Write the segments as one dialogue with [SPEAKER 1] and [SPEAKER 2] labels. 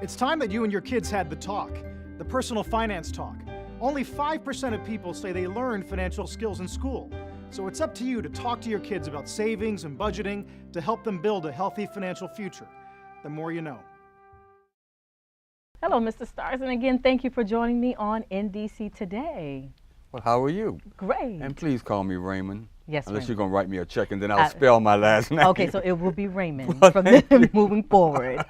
[SPEAKER 1] It's time that you and your kids had the talk, the personal finance talk. Only 5% of people say they learned financial skills in school. So it's up to you to talk to your kids about savings and budgeting to help them build a healthy financial future. The more you know.
[SPEAKER 2] Hello, Mr. Stars, and again, thank you for joining me on NDC Today.
[SPEAKER 3] Well, how are you?
[SPEAKER 2] Great.
[SPEAKER 3] And please call me Raymond.
[SPEAKER 2] Yes,
[SPEAKER 3] Unless
[SPEAKER 2] Raymond.
[SPEAKER 3] you're going to write me a check and then I'll spell my last name.
[SPEAKER 2] Okay, so it will be Raymond
[SPEAKER 3] Well,
[SPEAKER 2] from
[SPEAKER 3] thank
[SPEAKER 2] moving forward.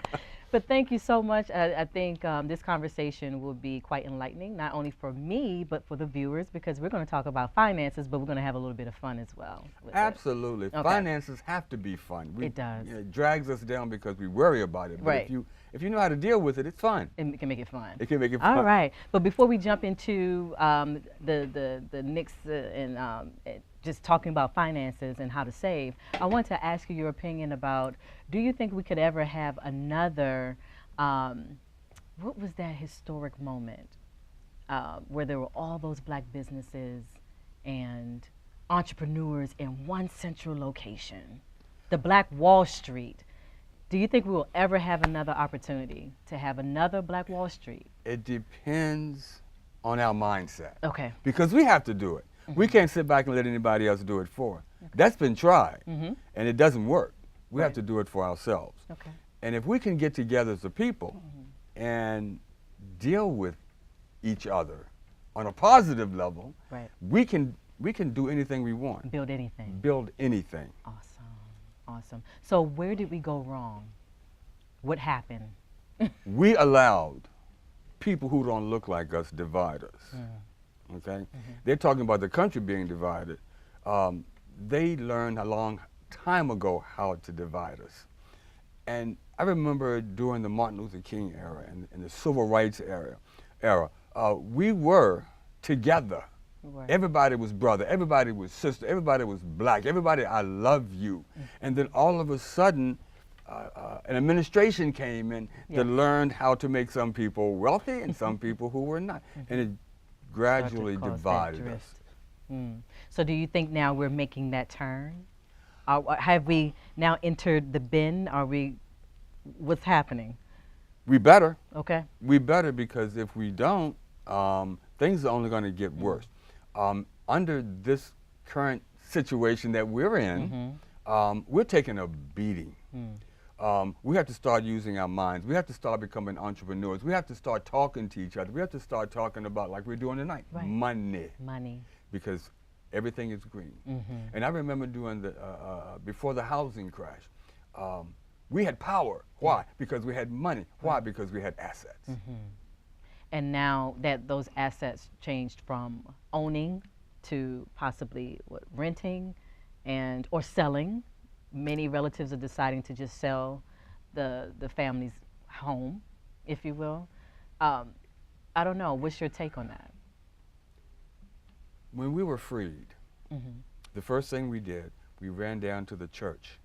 [SPEAKER 2] But thank you so much. I think this conversation will be quite enlightening, not only for me, but for the viewers, because we're going to talk about finances, but we're going to have a little bit of fun as well.
[SPEAKER 3] Absolutely.
[SPEAKER 2] Okay.
[SPEAKER 3] Finances have to be fun.
[SPEAKER 2] It does.
[SPEAKER 3] It drags us down because we worry about it. But
[SPEAKER 2] Right.
[SPEAKER 3] if you know how to deal with it, it's fun.
[SPEAKER 2] It can make it fun.
[SPEAKER 3] It can make it fun.
[SPEAKER 2] All right. But before we jump into the next and just talking about finances and how to save, I want to ask you your opinion about, do you think we could ever have another, what was that historic moment where there were all those black businesses and entrepreneurs in one central location, the Black Wall Street? Do you think we will ever have another opportunity to have another Black Wall Street?
[SPEAKER 3] It depends on our mindset.
[SPEAKER 2] Okay.
[SPEAKER 3] Because we have to do it. We can't sit back and let anybody else do it for us. That's been tried, and it doesn't work. We have to do it for ourselves.
[SPEAKER 2] Okay.
[SPEAKER 3] And if we can get together as a people and deal with each other on a positive level,
[SPEAKER 2] Right.
[SPEAKER 3] we can do anything we want.
[SPEAKER 2] Build anything.
[SPEAKER 3] Build anything.
[SPEAKER 2] Awesome. Awesome. So where did we go wrong? What happened?
[SPEAKER 3] We allowed people who don't look like us divide us. Okay? They're talking about the country being divided. They learned a long time ago how to divide us. And I remember during the Martin Luther King era and the civil rights era, we were together.
[SPEAKER 2] Right.
[SPEAKER 3] Everybody was brother, everybody was sister, everybody was black, everybody, I love you. And then all of a sudden, an administration came in that learned how to make some people wealthy and some people who were not. And it gradually divided us.
[SPEAKER 2] So do you think now we're making that turn? Have we now entered the bin? What's happening?
[SPEAKER 3] We better.
[SPEAKER 2] Okay.
[SPEAKER 3] We better, because if we don't, things are only going to get worse. Under this current situation that we're in, we're taking a beating. We have to start using our minds. We have to start becoming entrepreneurs. We have to start talking to each other. We have to start talking about, like we're doing tonight, money.
[SPEAKER 2] Money.
[SPEAKER 3] Because everything is green. And I remember doing before the housing crash, we had power. Why? Because we had money. Why? Because we had assets.
[SPEAKER 2] And now that those assets changed from owning to possibly renting or selling, many relatives are deciding to just sell the family's home, if you will. I don't know. What's your take on that?
[SPEAKER 3] When we were freed, the first thing we did, we ran down to the church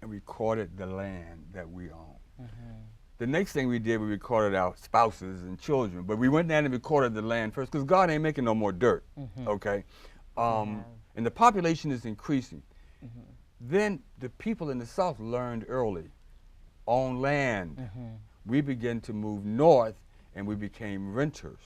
[SPEAKER 3] and recorded the land that we own. The next thing we did, we recorded our spouses and children, but we went down and recorded the land first, because God ain't making no more dirt, okay? And the population is increasing. Then the people in the South learned early, own land. We began to move north and we became renters.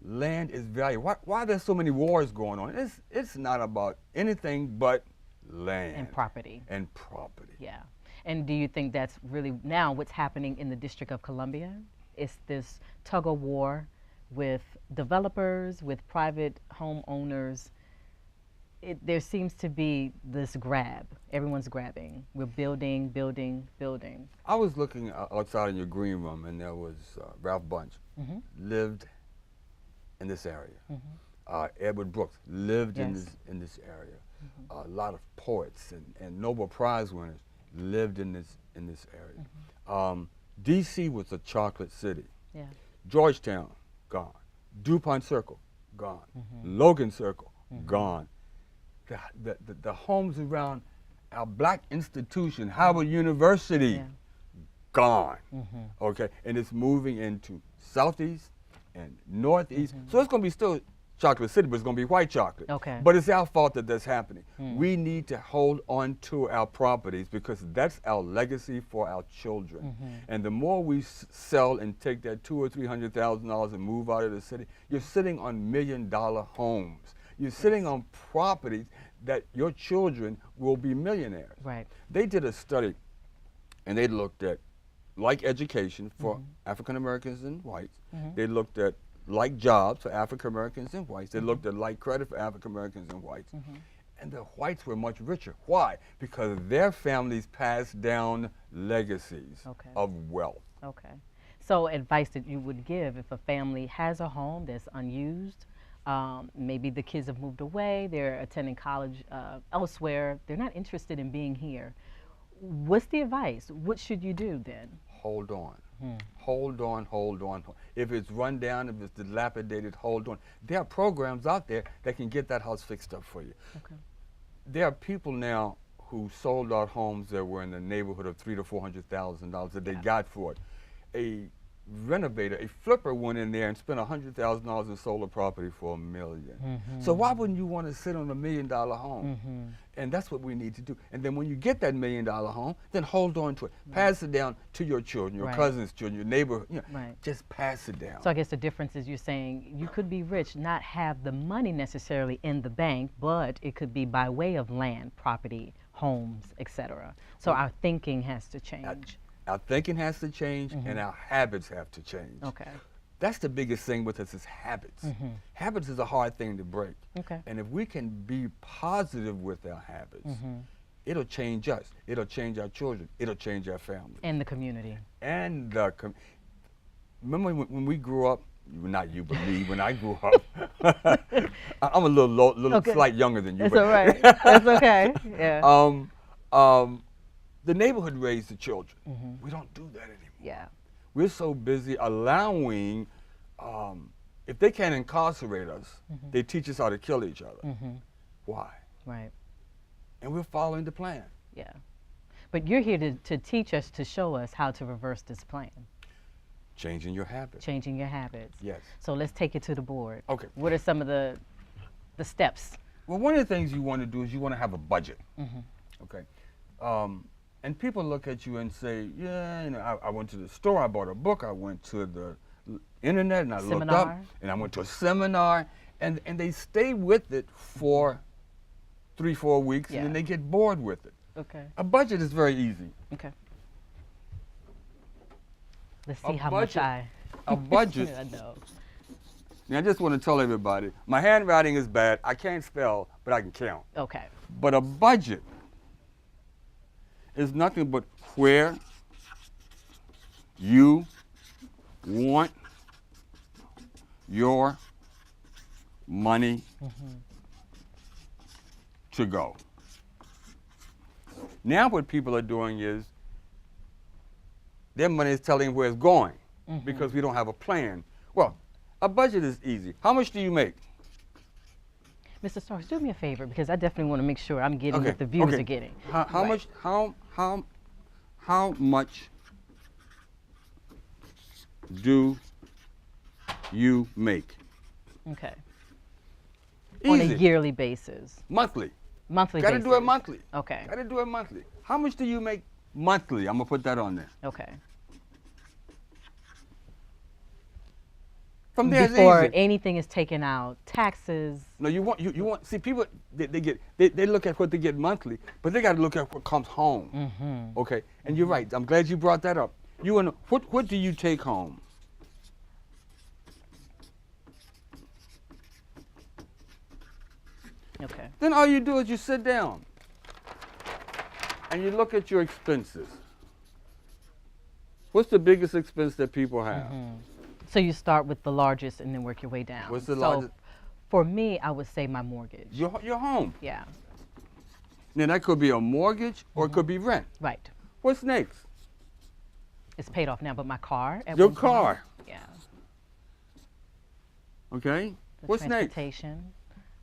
[SPEAKER 3] Land is valuable. Why are there so many wars going on? It's not about anything but land.
[SPEAKER 2] And property.
[SPEAKER 3] And property.
[SPEAKER 2] Yeah. And do you think that's really now what's happening in the District of Columbia? It's this tug of war with developers, with private homeowners. There seems to be this grab. Everyone's grabbing. We're building, building, building.
[SPEAKER 3] I was looking outside in your green room, and there was Ralph Bunche, lived in this area. Edward Brooks lived in this area. A lot of poets and Nobel Prize winners lived in this area. D.C. was a chocolate city.
[SPEAKER 2] Yeah.
[SPEAKER 3] Georgetown, gone. DuPont Circle, gone. Logan Circle, gone. The homes around our black institution, Howard University, gone. Okay, and it's moving into southeast and northeast. So it's going to be still chocolate city, but it's going to be white chocolate.
[SPEAKER 2] Okay.
[SPEAKER 3] But it's our fault that that's happening. We need to hold on to our properties because that's our legacy for our children. And the more we sell and take that $200,000 or $300,000 and move out of the city, you're sitting on $1 million homes. You're sitting on properties that your children will be millionaires.
[SPEAKER 2] Right.
[SPEAKER 3] They did a study, and they looked at like education for African Americans and whites. They looked at like jobs for African Americans and whites. They looked at like credit for African Americans and whites. And the whites were much richer. Why? Because their families passed down legacies of wealth.
[SPEAKER 2] Okay. So advice that you would give if a family has a home that's unused, maybe the kids have moved away, they're attending college elsewhere, they're not interested in being here. What's the advice? What should you do then?
[SPEAKER 3] Hold on. Hold on, hold on. If it's run down, if it's dilapidated, hold on. There are programs out there that can get that house fixed up for you.
[SPEAKER 2] Okay.
[SPEAKER 3] There are people now who sold out homes that were in the neighborhood of $300,000 to $400,000 that they got for it. A renovator, a flipper went in there and spent $100,000 in solar property for $1 million. So why wouldn't you want to sit on $1 million home? And that's what we need to do. And then when you get that $1 million home, then hold on to it. Pass it down to your children, your cousins' children, your neighbor. You know, just pass it down.
[SPEAKER 2] So I guess the difference is you're saying you could be rich, not have the money necessarily in the bank, but it could be by way of land, property, homes, etc. So our thinking has to change.
[SPEAKER 3] Our thinking has to change, and our habits have to change.
[SPEAKER 2] Okay.
[SPEAKER 3] That's the biggest thing with us is habits. Habits is a hard thing to break.
[SPEAKER 2] Okay.
[SPEAKER 3] And if we can be positive with our habits, it'll change us. It'll change our children. It'll change our family.
[SPEAKER 2] And the community.
[SPEAKER 3] And the remember when we grew up, not you, but me, when I grew up, I'm a little slight younger than you.
[SPEAKER 2] It's all right. That's okay. Yeah.
[SPEAKER 3] The neighborhood raised the children. We don't do that anymore.
[SPEAKER 2] Yeah.
[SPEAKER 3] We're so busy allowing, if they can't incarcerate us, they teach us how to kill each other. Why?
[SPEAKER 2] Right.
[SPEAKER 3] And we're following the plan.
[SPEAKER 2] Yeah. But you're here to teach us, to show us how to reverse this plan.
[SPEAKER 3] Changing your habits.
[SPEAKER 2] Changing your habits.
[SPEAKER 3] Yes.
[SPEAKER 2] So let's take it to the board.
[SPEAKER 3] Okay.
[SPEAKER 2] What are some of the steps?
[SPEAKER 3] Well, one of the things you want to do is you want to have a budget. Okay. And people look at you and say, yeah, you know, I went to the store, I bought a book, I went to the internet and I looked up, and I went to a seminar, and they stay with it for 3-4 weeks, and then they get bored with it.
[SPEAKER 2] Okay.
[SPEAKER 3] A budget is very easy.
[SPEAKER 2] Okay. Let's see how much
[SPEAKER 3] A budget.
[SPEAKER 2] I know.
[SPEAKER 3] Now, I just want to tell everybody, my handwriting is bad. I can't spell, but I can count.
[SPEAKER 2] Okay.
[SPEAKER 3] But a budget is nothing but where you want your money to go. Now what people are doing is their money is telling where it's going because we don't have a plan. Well, a budget is easy. How much do you make?
[SPEAKER 2] Mr. Starks, do me a favor because I definitely want to make sure I'm getting what the viewers are getting.
[SPEAKER 3] How much? How much do you make?
[SPEAKER 2] Okay.
[SPEAKER 3] Easy.
[SPEAKER 2] On a yearly basis.
[SPEAKER 3] Monthly.
[SPEAKER 2] Monthly
[SPEAKER 3] Got to
[SPEAKER 2] basis.
[SPEAKER 3] do it monthly.
[SPEAKER 2] Okay.
[SPEAKER 3] Got to do it monthly. How much do you make monthly? I'm gonna put that on there.
[SPEAKER 2] Okay.
[SPEAKER 3] From there,
[SPEAKER 2] before
[SPEAKER 3] it's easy.
[SPEAKER 2] anything is taken out, taxes.
[SPEAKER 3] No, you want. See, people they look at what they get monthly, but they got to look at what comes home. Okay, and you're right. I'm glad you brought that up. You want what do you take home?
[SPEAKER 2] Okay.
[SPEAKER 3] Then all you do is you sit down and you look at your expenses. What's the biggest expense that people have?
[SPEAKER 2] So you start with the largest and then work your way down.
[SPEAKER 3] What's the largest?
[SPEAKER 2] For me, I would say my mortgage.
[SPEAKER 3] Your home.
[SPEAKER 2] Yeah.
[SPEAKER 3] Now that could be a mortgage or it could be rent.
[SPEAKER 2] Right.
[SPEAKER 3] What's next?
[SPEAKER 2] It's paid off now, but my car. At
[SPEAKER 3] Your
[SPEAKER 2] one point,
[SPEAKER 3] car.
[SPEAKER 2] Yeah.
[SPEAKER 3] Okay.
[SPEAKER 2] The
[SPEAKER 3] What's next?
[SPEAKER 2] transportation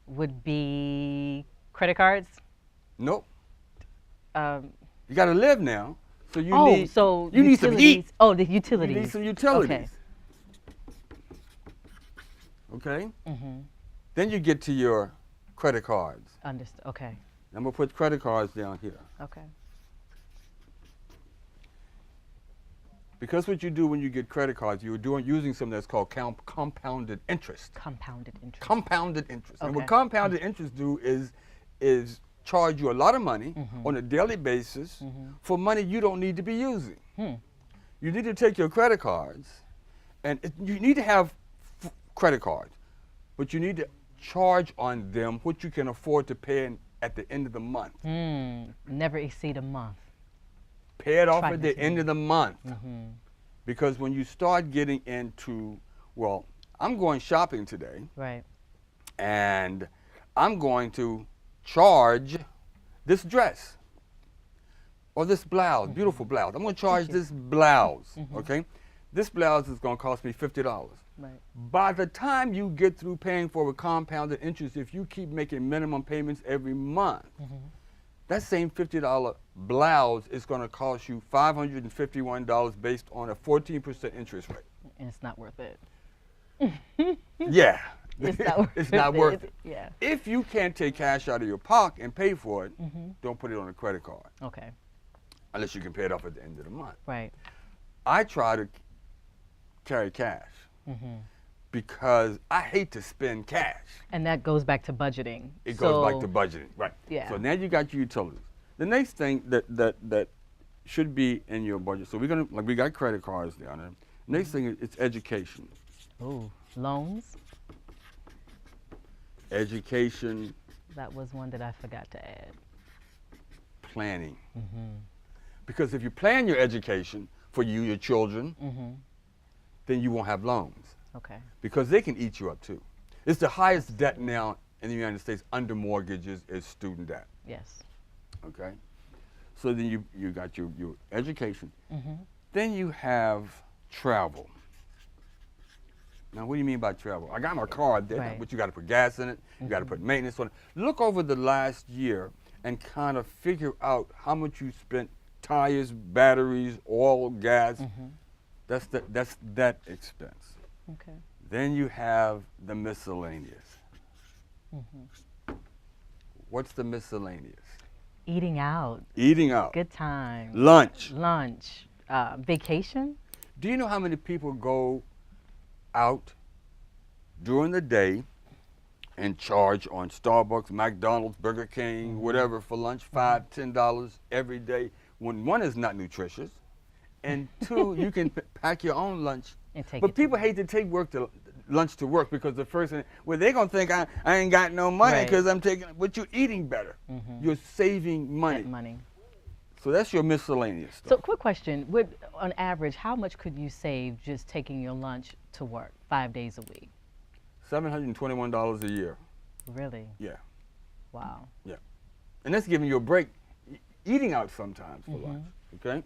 [SPEAKER 2] would be credit cards.
[SPEAKER 3] Nope.
[SPEAKER 2] Um,
[SPEAKER 3] You got to live now, so you need.
[SPEAKER 2] so
[SPEAKER 3] you need some heat.
[SPEAKER 2] Oh, the utilities.
[SPEAKER 3] You need some utilities. Okay. Then you get to your credit cards.
[SPEAKER 2] Understood. Okay.
[SPEAKER 3] I'm going to put credit cards down here.
[SPEAKER 2] Okay.
[SPEAKER 3] Because what you do when you get credit cards, you're using something that's called compounded interest.
[SPEAKER 2] Compounded interest.
[SPEAKER 3] Compounded interest. And what
[SPEAKER 2] Okay.
[SPEAKER 3] compounded interest do is charge you a lot of money on a daily basis for money you don't need to be using. You need to take your credit cards, and you need to have credit cards, but you need to charge on them what you can afford to pay at the end of the month.
[SPEAKER 2] Never exceed a month.
[SPEAKER 3] Pay it off
[SPEAKER 2] Try
[SPEAKER 3] at the
[SPEAKER 2] to
[SPEAKER 3] end of the month. Because when you start getting into, well, I'm going shopping today,
[SPEAKER 2] Right.
[SPEAKER 3] and I'm going to charge this dress or this blouse, beautiful blouse. I'm going to charge this blouse, okay? This blouse is going to cost me $50.
[SPEAKER 2] Right.
[SPEAKER 3] By the time you get through paying for with compounded interest, if you keep making minimum payments every month, that same $50 blouse is going to cost you $551 based on a 14% interest rate.
[SPEAKER 2] And it's not worth it.
[SPEAKER 3] Yeah.
[SPEAKER 2] It's not worth
[SPEAKER 3] It's not worth it.
[SPEAKER 2] Yeah.
[SPEAKER 3] If you can't take cash out of your pocket and pay for it, don't put it on a credit card
[SPEAKER 2] Okay.
[SPEAKER 3] unless you can pay it off at the end of the month.
[SPEAKER 2] Right.
[SPEAKER 3] I try to carry cash because I hate to spend cash.
[SPEAKER 2] And that goes back to budgeting.
[SPEAKER 3] It goes back to budgeting, right?
[SPEAKER 2] Yeah.
[SPEAKER 3] So now you got your utilities. The next thing that should be in your budget. So we got credit cards down there. Next thing is it's education.
[SPEAKER 2] Ooh, loans.
[SPEAKER 3] Education,
[SPEAKER 2] That was one that I forgot to add.
[SPEAKER 3] planning. Because if you plan your education for you, your children, then you won't have loans.
[SPEAKER 2] Okay.
[SPEAKER 3] Because they can eat you up too. It's the highest debt now in the United States under mortgages is student debt.
[SPEAKER 2] Yes.
[SPEAKER 3] Okay? So then you got your education. Then you have travel. Now, what do you mean by travel? I got my car there,
[SPEAKER 2] Right.
[SPEAKER 3] but you got to put gas in it. You got to put maintenance on it. Look over the last year and kind of figure out how much you spent: tires, batteries, oil, gas. That's that expense.
[SPEAKER 2] Okay.
[SPEAKER 3] Then you have the miscellaneous. What's the miscellaneous?
[SPEAKER 2] Eating out.
[SPEAKER 3] Eating out.
[SPEAKER 2] Good time.
[SPEAKER 3] Lunch.
[SPEAKER 2] Lunch. Vacation.
[SPEAKER 3] Do you know how many people go out during the day and charge on Starbucks, McDonald's, Burger King, whatever for lunch, $5, $10 every day, when one is not nutritious, and two, you can pack your own lunch.
[SPEAKER 2] And take
[SPEAKER 3] But
[SPEAKER 2] it to
[SPEAKER 3] people hate to take lunch to work because the first thing, well, they're going to think I ain't got no money
[SPEAKER 2] Right.
[SPEAKER 3] because I'm taking, but you're eating better. You're saving money.
[SPEAKER 2] That money.
[SPEAKER 3] So that's your miscellaneous stuff.
[SPEAKER 2] So, quick question: on average, how much could you save just taking your lunch to work 5 days a week?
[SPEAKER 3] $721 a year.
[SPEAKER 2] Really?
[SPEAKER 3] Yeah.
[SPEAKER 2] Wow.
[SPEAKER 3] Yeah. And that's giving you a break eating out sometimes for lunch, okay?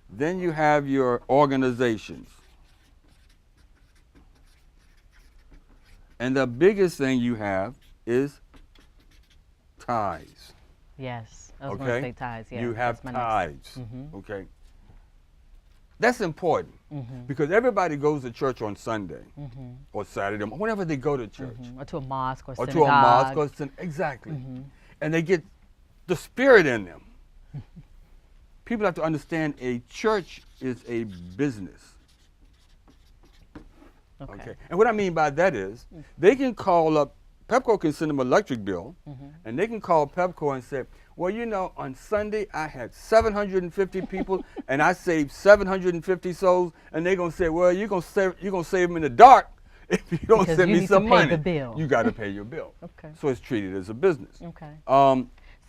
[SPEAKER 3] Then you have your organizations. And the biggest thing you have is tithes,
[SPEAKER 2] Yes. I was going
[SPEAKER 3] okay?
[SPEAKER 2] to say tithes. Yeah.
[SPEAKER 3] You have
[SPEAKER 2] that's my next-
[SPEAKER 3] tithes, okay? That's important because everybody goes to church on Sunday or Saturday, whenever they go to church.
[SPEAKER 2] Or to a mosque or
[SPEAKER 3] Or
[SPEAKER 2] synagogue.
[SPEAKER 3] to a mosque or exactly. And they get the spirit in them. People have to understand a church is a business. Okay. And what I mean by that is they can call up, Pepco can send them an electric bill, and they can call Pepco and say, well, you know, on Sunday I had 750 people and I saved 750 souls, and they're going to say, well, you're going to save them in the dark if you don't
[SPEAKER 2] Because
[SPEAKER 3] send
[SPEAKER 2] you
[SPEAKER 3] me
[SPEAKER 2] need
[SPEAKER 3] some
[SPEAKER 2] to pay
[SPEAKER 3] money.
[SPEAKER 2] the bill.
[SPEAKER 3] You got to pay your bill.
[SPEAKER 2] Okay.
[SPEAKER 3] So it's treated as a business.
[SPEAKER 2] Okay.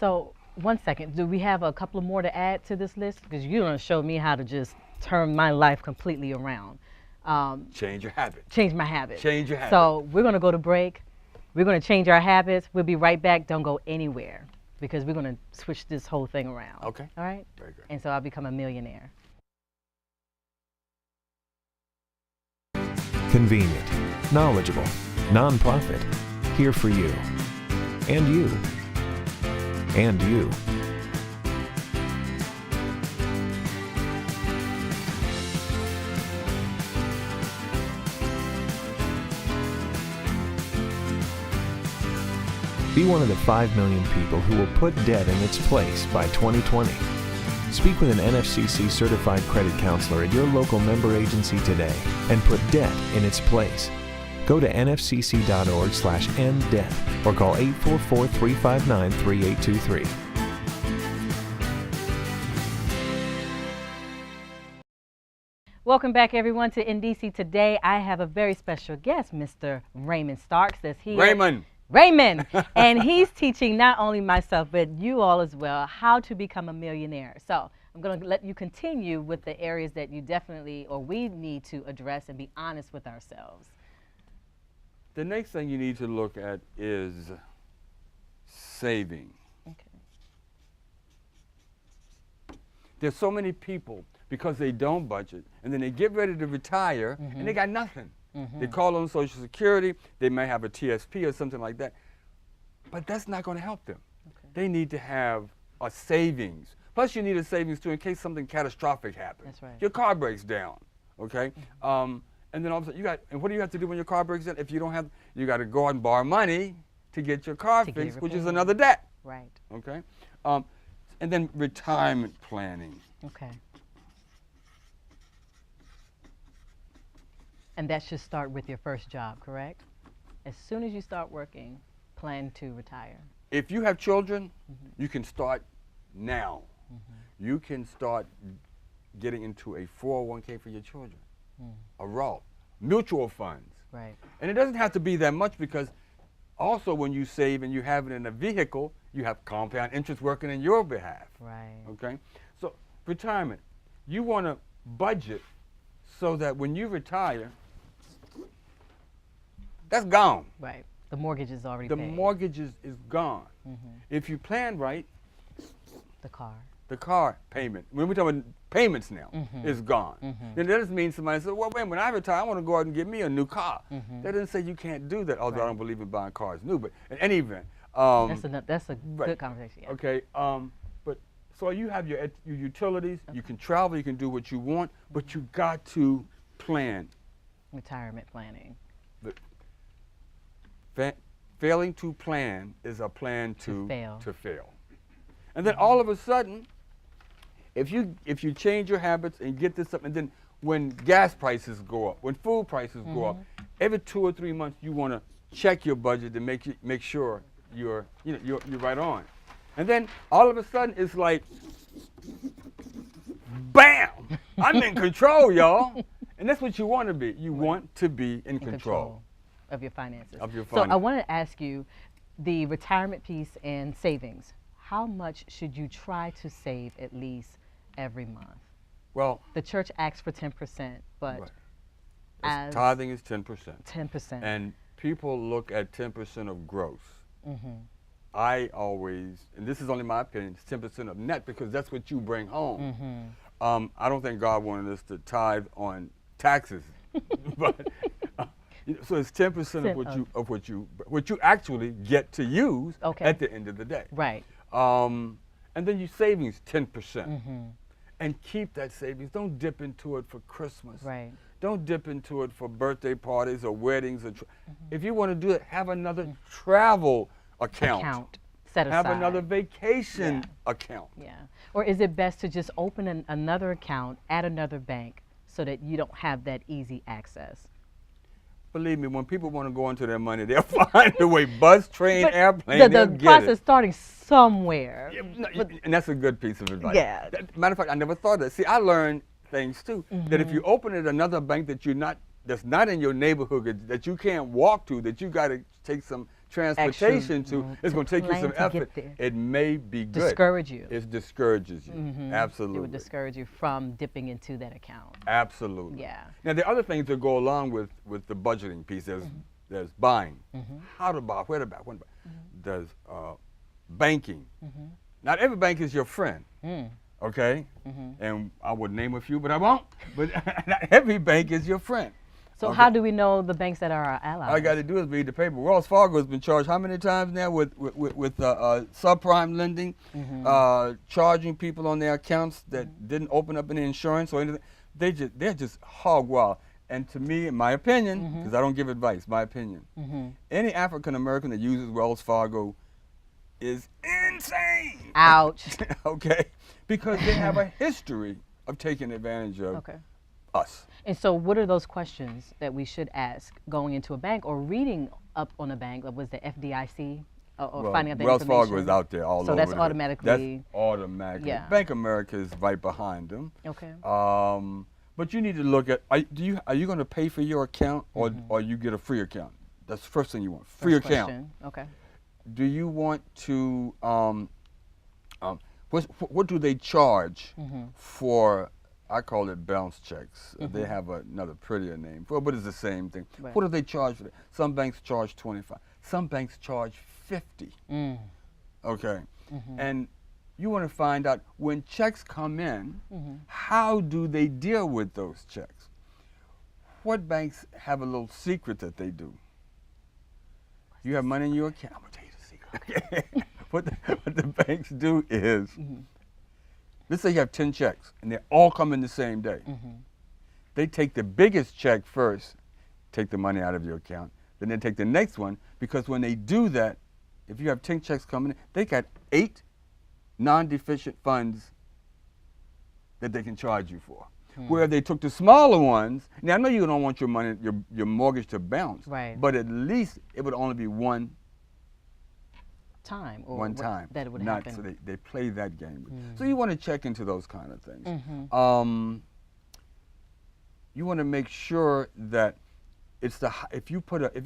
[SPEAKER 2] So, 1 second. Do we have a couple of more to add to this list? Because you're going to show me how to just turn my life completely around.
[SPEAKER 3] Change your habit.
[SPEAKER 2] Change my habits.
[SPEAKER 3] Change your habit.
[SPEAKER 2] So, we're going to go to break. We're going to change our habits. We'll be right back. Don't go anywhere because we're going to switch this whole thing around.
[SPEAKER 3] Okay.
[SPEAKER 2] All right?
[SPEAKER 3] Very good.
[SPEAKER 2] And so I'll become a millionaire.
[SPEAKER 4] Convenient, knowledgeable, nonprofit, here for you. And you. And you. Be one of the 5 million people who will put debt in its place by 2020. Speak with an NFCC certified credit counselor at your local member agency today and put debt in its place. Go to nfcc.org/enddebt or call 844-359-3823.
[SPEAKER 2] Welcome back, everyone, to NDC Today. I have a very special guest, Mr. Raymond Starks, that's here. Raymond, and he's teaching not only myself, but you all as well, how to become a millionaire. So I'm going to let you continue with the areas that you definitely, or we need to address and be honest with ourselves.
[SPEAKER 3] The next thing you need to look at is saving.
[SPEAKER 2] Okay.
[SPEAKER 3] There's so many people, because they don't budget, and then they get ready to retire, and they got nothing. They call on Social Security, they may have a TSP or something like that, but that's not going to help them.
[SPEAKER 2] Okay.
[SPEAKER 3] They need to have a savings. Plus you need a savings too in case something catastrophic happens.
[SPEAKER 2] That's right.
[SPEAKER 3] Your car breaks down, okay? And then all of a sudden and what do you have to do when your car breaks down? If you don't have, you got to go out and borrow money to get your car fixed, which is another debt.
[SPEAKER 2] Right.
[SPEAKER 3] Okay? And then retirement planning.
[SPEAKER 2] Okay. And that should start with your first job, correct? As soon as you start working, plan to retire.
[SPEAKER 3] If you have children, you can start now. You can start getting into a 401k for your children, a Roth, mutual funds.
[SPEAKER 2] Right.
[SPEAKER 3] And it doesn't have to be that much, because also when you save and you have it in a vehicle, you have compound interest working in your behalf.
[SPEAKER 2] Right.
[SPEAKER 3] Okay? So retirement, you want to budget so that when you retire, that's gone.
[SPEAKER 2] Right. The mortgage is already
[SPEAKER 3] The
[SPEAKER 2] paid.
[SPEAKER 3] mortgage is gone. If you plan right,
[SPEAKER 2] The car.
[SPEAKER 3] the car payment, when we're talking payments now, is gone. Then that doesn't mean somebody says, well, wait, when I retire, I want to go out and get me a new car. That doesn't say you can't do that, although I don't believe in buying cars new. But in any event.
[SPEAKER 2] That's a good conversation. Yeah.
[SPEAKER 3] Okay. But so you have your utilities, you can travel, you can do what you want, but you got to plan.
[SPEAKER 2] Retirement planning.
[SPEAKER 3] Failing to plan is a plan to
[SPEAKER 2] fail.
[SPEAKER 3] And then all of a sudden, if you change your habits and get this up, and then when gas prices go up, when food prices go up, every 2 or 3 months you want to check your budget to make sure you're right on. And then all of a sudden it's like, bam! I'm in control, y'all. And that's what you want to be. You want to be in control
[SPEAKER 2] of your finances.
[SPEAKER 3] So
[SPEAKER 2] I want to ask you, the retirement piece and savings, how much should you try to save at least every month?
[SPEAKER 3] Well,
[SPEAKER 2] the church asks for 10%, but
[SPEAKER 3] as tithing is 10%.
[SPEAKER 2] 10%.
[SPEAKER 3] And people look at 10% of gross. I always, and this is only my opinion, it's 10% of net, because that's what you bring home. I don't think God wanted us to tithe on taxes, but so it's 10% of what you actually get to use at the end of the day.
[SPEAKER 2] Right.
[SPEAKER 3] And then your savings 10%, and keep that savings. Don't dip into it for Christmas.
[SPEAKER 2] Right.
[SPEAKER 3] Don't dip into it for birthday parties or weddings. Or if you want to do it, have another travel account.
[SPEAKER 2] Set aside.
[SPEAKER 3] Have another vacation account.
[SPEAKER 2] Yeah. Or is it best to just open another account at another bank so that you don't have that easy access?
[SPEAKER 3] Believe me, when people want to go into their money, they'll find a way. Bus, train, airplane, they'll get it.
[SPEAKER 2] The process starting somewhere.
[SPEAKER 3] And that's a good piece of advice.
[SPEAKER 2] Yeah.
[SPEAKER 3] Matter of fact, I never thought of that. See, I learned things too, that if you open at another bank that's not in your neighborhood, that you can't walk to, that you got to take some transportation to, it's going to take you some effort. It may be good.
[SPEAKER 2] Discourage you.
[SPEAKER 3] It discourages you. Absolutely.
[SPEAKER 2] It would discourage you from dipping into that account.
[SPEAKER 3] Absolutely.
[SPEAKER 2] Yeah.
[SPEAKER 3] Now, there are other things that go along with the budgeting piece. There's buying. How to buy, where to buy, when to buy. There's banking. Not every bank is your friend. Okay? And I would name a few, but I won't. But not every bank is your friend.
[SPEAKER 2] So how do we know the banks that are our allies?
[SPEAKER 3] All I got to do is read the paper. Wells Fargo has been charged how many times now with subprime lending, charging people on their accounts that didn't open up any insurance or anything. They're just hog wild. And to me, in my opinion, because I don't give advice, my opinion, any African American that uses Wells Fargo is insane.
[SPEAKER 2] Ouch.
[SPEAKER 3] Okay? Because they have a history of taking advantage of
[SPEAKER 2] Okay.
[SPEAKER 3] us.
[SPEAKER 2] And so what are those questions that we should ask going into a bank or reading up on a bank? Was the FDIC or
[SPEAKER 3] Well,
[SPEAKER 2] finding out that
[SPEAKER 3] Wells
[SPEAKER 2] information?
[SPEAKER 3] Fargo is out there all over.
[SPEAKER 2] So that's
[SPEAKER 3] the-
[SPEAKER 2] automatically.
[SPEAKER 3] That's automatically.
[SPEAKER 2] Yeah.
[SPEAKER 3] Bank of America is right behind them.
[SPEAKER 2] Okay.
[SPEAKER 3] But you need to look at, are you going to pay for your account or you get a free account? That's the first thing you want, free
[SPEAKER 2] First
[SPEAKER 3] account.
[SPEAKER 2] question. Okay.
[SPEAKER 3] Do you want to, what do they charge for, I call it bounce checks. They have another prettier name, but it's the same thing.
[SPEAKER 2] Right.
[SPEAKER 3] What do they charge for that? Some banks charge 25. Some banks charge 50. Okay. And you want to find out when checks come in, how do they deal with those checks? What banks have a little secret that they do? You have money in your account. I'm going to tell you the secret. what the banks do is, let's say you have 10 checks and they all come in the same day. They take the biggest check first, take the money out of your account, then they take the next one, because when they do that, if you have 10 checks coming in, they got 8 non-deficient funds that they can charge you for. Where they took the smaller ones, now I know you don't want your money, your mortgage to bounce,
[SPEAKER 2] Right.
[SPEAKER 3] but at least it would only be one
[SPEAKER 2] Time. Or
[SPEAKER 3] one time.
[SPEAKER 2] that it would
[SPEAKER 3] Not,
[SPEAKER 2] happen.
[SPEAKER 3] so they play that game. So you want to check into those kind of things. You want to make sure that it's if you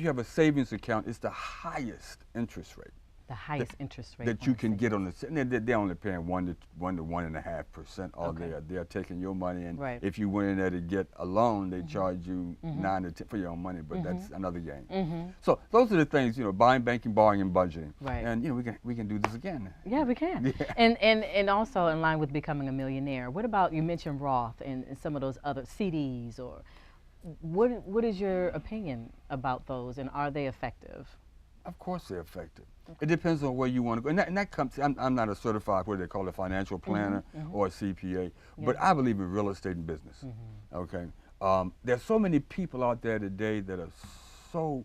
[SPEAKER 3] have a savings account, it's the highest interest rate
[SPEAKER 2] The highest interest rate
[SPEAKER 3] that
[SPEAKER 2] on
[SPEAKER 3] you
[SPEAKER 2] a
[SPEAKER 3] can
[SPEAKER 2] savings.
[SPEAKER 3] get on the. And they're only paying 1 to 1.5%. All
[SPEAKER 2] Okay.
[SPEAKER 3] they're taking your money, and
[SPEAKER 2] Right.
[SPEAKER 3] if you went in there to get a loan, they charge you 9 to 10 for your own money. But that's another game. So those are the things, buying, banking, borrowing, and budgeting.
[SPEAKER 2] Right.
[SPEAKER 3] And we can do this again.
[SPEAKER 2] Yeah, we can.
[SPEAKER 3] Yeah.
[SPEAKER 2] And also in line with becoming a millionaire, what about, you mentioned Roth and some of those other CDs, or what is your opinion about those, and are they effective?
[SPEAKER 3] Of course they're effective. It depends on where you want to go. And that comes, I'm not a certified, what they call a financial planner or a CPA, but I believe in real estate and business, okay? There's so many people out there today that are so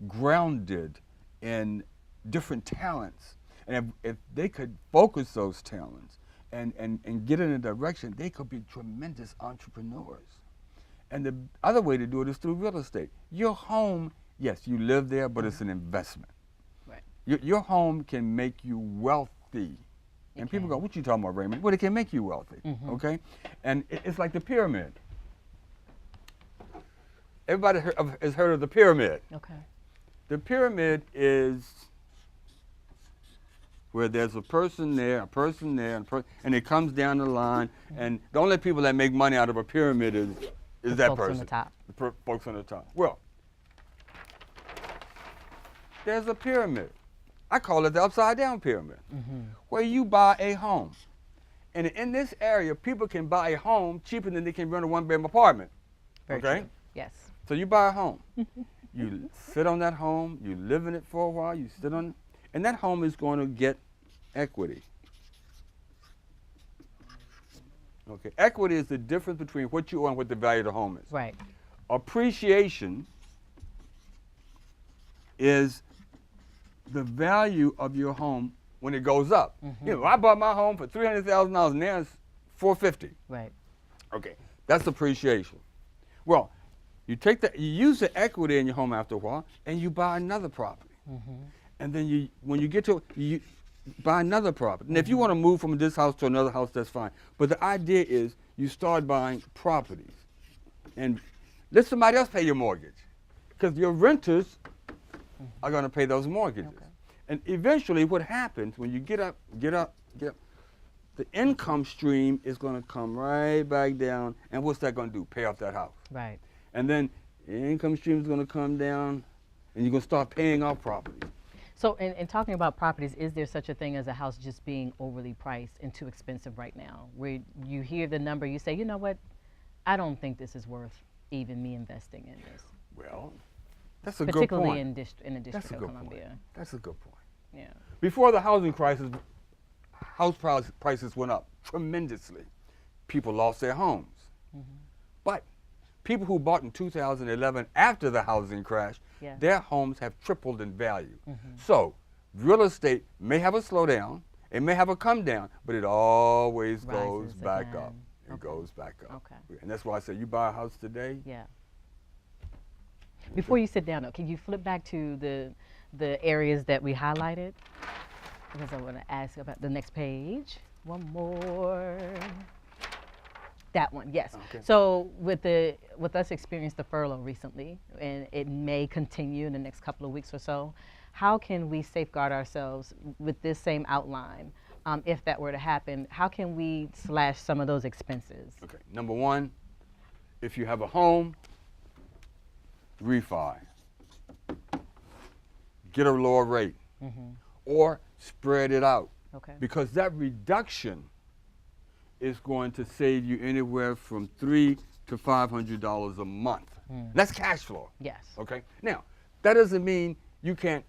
[SPEAKER 3] grounded in different talents. And if they could focus those talents and get in a direction, they could be tremendous entrepreneurs. And the other way to do it is through real estate. Your home, yes, you live there, but it's an investment.
[SPEAKER 2] Right.
[SPEAKER 3] Your home can make you wealthy. And people go, what you talking about, Raymond? Well, it can make you wealthy, okay? And it's like the pyramid. Everybody has heard of the pyramid.
[SPEAKER 2] Okay.
[SPEAKER 3] The pyramid is where there's a person there, and it comes down the line, and the only people that make money out of a pyramid is
[SPEAKER 2] The
[SPEAKER 3] that
[SPEAKER 2] folks
[SPEAKER 3] person.
[SPEAKER 2] on the top.
[SPEAKER 3] The folks on the top. Well, there's a pyramid. I call it the upside down pyramid, where you buy a home. And in this area, people can buy a home cheaper than they can rent a one-bedroom apartment.
[SPEAKER 2] Very
[SPEAKER 3] okay?
[SPEAKER 2] true. Yes.
[SPEAKER 3] So you buy a home. You sit on that home, you live in it for a while, you sit on it, and that home is going to get equity. Okay, equity is the difference between what you own and what the value of the home is.
[SPEAKER 2] Right.
[SPEAKER 3] Appreciation is the value of your home when it goes up. I bought my home for $300,000, now it's $450,000.
[SPEAKER 2] Right.
[SPEAKER 3] Okay, that's appreciation. Well, you use the equity in your home after a while, and you buy another property. And then when you get to it, you buy another property. And if you want to move from this house to another house, that's fine. But the idea is you start buying properties, and let somebody else pay your mortgage, because your renters are going to pay those mortgages.
[SPEAKER 2] Okay.
[SPEAKER 3] And eventually, what happens when you get up, the income stream is going to come right back down, and what's that going to do? Pay off that house.
[SPEAKER 2] Right.
[SPEAKER 3] And then the income stream is going to come down, and you're going to start paying off properties.
[SPEAKER 2] So in talking about properties, is there such a thing as a house just being overly priced and too expensive right now, where you hear the number, you say, you know what, I don't think this is worth even me investing in this?
[SPEAKER 3] Well, that's a good
[SPEAKER 2] Particularly
[SPEAKER 3] point.
[SPEAKER 2] in the District
[SPEAKER 3] That's a
[SPEAKER 2] of
[SPEAKER 3] good
[SPEAKER 2] Columbia.
[SPEAKER 3] point. That's a good point.
[SPEAKER 2] Yeah.
[SPEAKER 3] Before the housing crisis, house prices went up tremendously. People lost their homes. But people who bought in 2011 after the housing crash,
[SPEAKER 2] Yeah.
[SPEAKER 3] their homes have tripled in value. So Real estate may have a slowdown, it may have a come down, but it always goes
[SPEAKER 2] Rises
[SPEAKER 3] back
[SPEAKER 2] again.
[SPEAKER 3] up. It
[SPEAKER 2] Okay.
[SPEAKER 3] goes back up.
[SPEAKER 2] Okay.
[SPEAKER 3] And that's why I say you buy a house today.
[SPEAKER 2] Yeah. Before you sit down, though, can you flip back to the areas that we highlighted? Because I want to ask about the next page. One more. That one, yes.
[SPEAKER 3] Okay.
[SPEAKER 2] So with us experiencing the furlough recently, and it may continue in the next couple of weeks or so, how can we safeguard ourselves with this same outline? If that were to happen, how can we slash some of those expenses?
[SPEAKER 3] Okay. Number one, if you have a home, refi. Get a lower rate. Or spread it out.
[SPEAKER 2] Okay.
[SPEAKER 3] Because that reduction is going to save you anywhere from $300 to $500 a month. That's cash flow.
[SPEAKER 2] Yes.
[SPEAKER 3] Okay. Now, that doesn't mean you can't.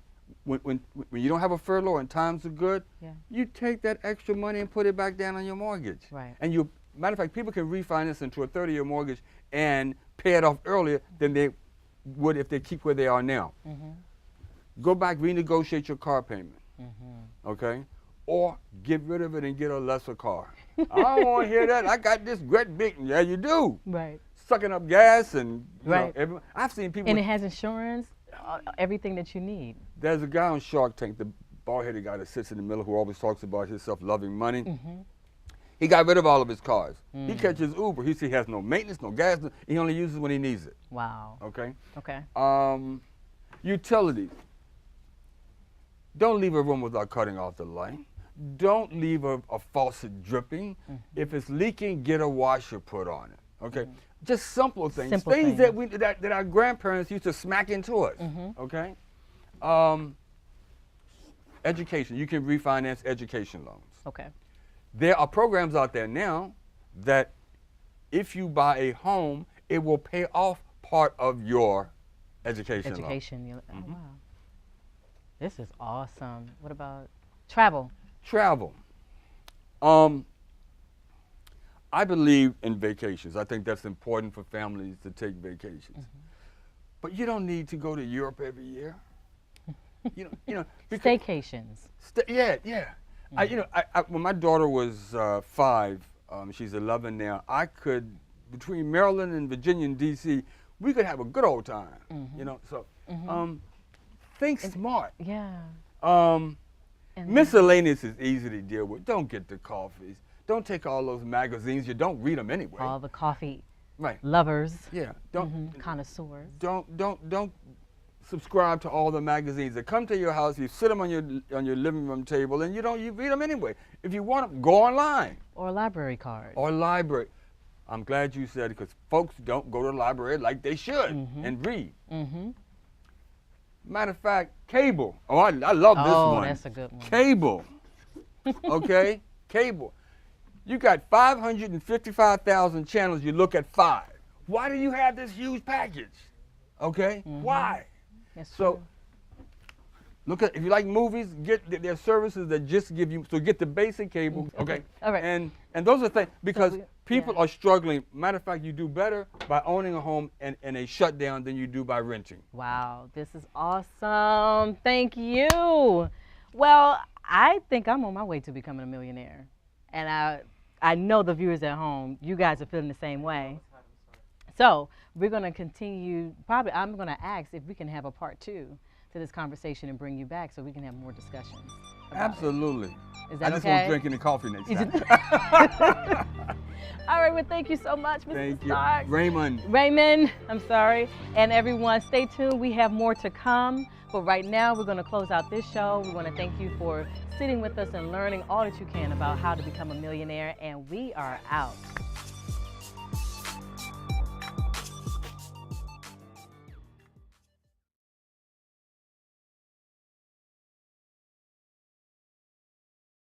[SPEAKER 3] When you don't have a furlough and times are good,
[SPEAKER 2] Yeah.
[SPEAKER 3] you take that extra money and put it back down on your mortgage.
[SPEAKER 2] Right.
[SPEAKER 3] And you, matter of fact, people can refinance into a 30-year mortgage and pay it off earlier than they would if they keep where they are now. Go back, renegotiate your car payment. Okay. Or get rid of it and get a lesser car. I don't want to hear that. I got this great big. Yeah, you do.
[SPEAKER 2] Right.
[SPEAKER 3] Sucking up gas and you
[SPEAKER 2] Right.
[SPEAKER 3] know, I've seen people.
[SPEAKER 2] And it has insurance, everything that you need.
[SPEAKER 3] There's a guy on Shark Tank, the bald-headed guy that sits in the middle who always talks about himself loving money. He got rid of all of his cars. He catches Uber. He has no maintenance, no gas. He only uses it when he needs it.
[SPEAKER 2] Wow.
[SPEAKER 3] Okay.
[SPEAKER 2] Okay.
[SPEAKER 3] Utilities. Don't leave a room without cutting off the light. Don't leave a faucet dripping. If it's leaking, get a washer put on it. Okay. Just simple things.
[SPEAKER 2] Simple
[SPEAKER 3] things
[SPEAKER 2] things.
[SPEAKER 3] that our grandparents used to smack into us. Okay. Education. You can refinance education loans.
[SPEAKER 2] Okay.
[SPEAKER 3] There are programs out there now that if you buy a home, it will pay off part of your education loan.
[SPEAKER 2] Education. Oh, wow. This is awesome. What about travel?
[SPEAKER 3] Travel. I believe in vacations. I think that's important for families to take vacations. But you don't need to go to Europe every year. You know, because
[SPEAKER 2] Staycations.
[SPEAKER 3] yeah. When my daughter was 5, she's 11 now. I could, between Maryland and Virginia and D.C., we could have a good old time. You know, so think smart.
[SPEAKER 2] Yeah. And
[SPEAKER 3] Miscellaneous is easy to deal with. Don't get the coffees. Don't take all those magazines. You don't read them anyway.
[SPEAKER 2] all the coffee
[SPEAKER 3] Right.
[SPEAKER 2] lovers,
[SPEAKER 3] Yeah.
[SPEAKER 2] connoisseurs.
[SPEAKER 3] Don't subscribe to all the magazines that come to your house. You sit them on your living room table, and you read them anyway. If you want them, go online
[SPEAKER 2] Or a library card.
[SPEAKER 3] or library. I'm glad you said it because folks don't go to the library like they should and read. Matter of fact, cable. Oh, I love this
[SPEAKER 2] Oh,
[SPEAKER 3] one.
[SPEAKER 2] that's a good one.
[SPEAKER 3] Cable. Okay, cable. You got 555,000 channels. You look at 5. Why do you have this huge package? Okay, why?
[SPEAKER 2] That's
[SPEAKER 3] So,
[SPEAKER 2] true.
[SPEAKER 3] look at, if you like movies, there are services that just give you, so get the basic cable, okay?
[SPEAKER 2] All right.
[SPEAKER 3] And those are things, because people
[SPEAKER 2] yeah.
[SPEAKER 3] are struggling. Matter of fact, you do better by owning a home and a shutdown than you do by renting.
[SPEAKER 2] Wow, this is awesome. Thank you. Well, I think I'm on my way to becoming a millionaire. And I know the viewers at home, you guys are feeling the same way. So we're going to continue. Probably I'm going to ask if we can have a part 2 to this conversation and bring you back so we can have more discussions. about it.
[SPEAKER 3] Absolutely.
[SPEAKER 2] Is that
[SPEAKER 3] I just
[SPEAKER 2] okay?
[SPEAKER 3] won't drink any coffee next time.
[SPEAKER 2] All right, well, thank you so much, Mr.
[SPEAKER 3] Thank you.
[SPEAKER 2] Starks.
[SPEAKER 3] Raymond.
[SPEAKER 2] I'm sorry. And everyone, stay tuned. We have more to come. But right now, we're going to close out this show. We want to thank you for sitting with us and learning all that you can about how to become a millionaire. And we are out.